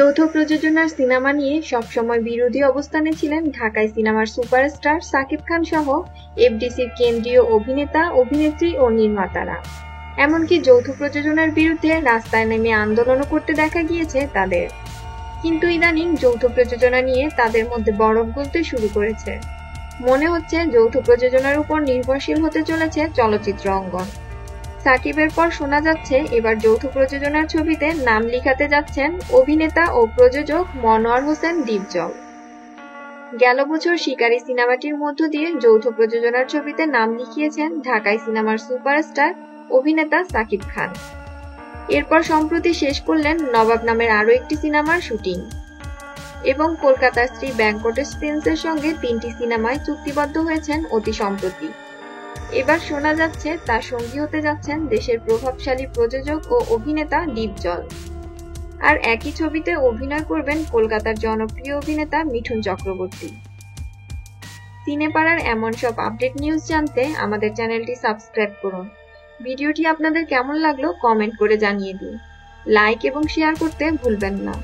যৌথ প্রযোজনার সিনেমা নিয়ে সবসময় বিরোধী অবস্থানে ছিলেন ঢাকাই সিনেমার সুপারস্টার সাকিব খান সহ এফডিসির কেন্দ্রীয় অভিনেতা, অভিনেত্রী ও নির্মাতারা। এমনকি যৌথ প্রযোজনার বিরুদ্ধে রাস্তায় নেমে আন্দোলনও করতে দেখা গিয়েছে তাদের। কিন্তু ইদানিং যৌথ প্রযোজনা নিয়ে তাদের মধ্যে বরফ গলতে শুরু করেছে। মনে হচ্ছে যৌথ প্রযোজনার উপর নির্ভরশীল হতে চলেছে চলচ্চিত্র অঙ্গন। সাকিবের পর শোনা যাচ্ছে এবার যৌথ প্রযোজনার ছবিতে নাম লিখাতে যাচ্ছেন অভিনেতা ও প্রযোজক মনোয়ার হোসেন ডিপজল। গেল বছর শিকারী সিনেমাটির মধ্য দিয়ে যৌথ প্রযোজনার ছবিতে নাম লিখিয়েছেন ঢাকাই সিনেমার সুপারস্টার অভিনেতা সাকিব খান। এরপর সম্প্রতি শেষ করলেন নবাব নামের আরও একটি সিনেমার শুটিং এবং কলকাতার শ্রী ভেঙ্কটেশ ফিল্মসের সঙ্গে 3টি সিনেমায় চুক্তিবদ্ধ হয়েছেন অতি সম্প্রতি। এবার শোনা যাচ্ছে তার সঙ্গী হতে যাচ্ছেন দেশের প্রভাবশালী প্রযোজক ও অভিনেতা ডিপজল। আর একই ছবিতে অভিনয় করবেন কলকাতার জনপ্রিয় অভিনেতা মিঠুন চক্রবর্তী। সিনেপাড়ার এমন সব আপডেট নিউজ জানতে আমাদের চ্যানেলটি সাবস্ক্রাইব করুন। ভিডিওটি আপনাদের কেমন লাগলো কমেন্ট করে জানিয়ে দিন। লাইক এবং শেয়ার করতে ভুলবেন না।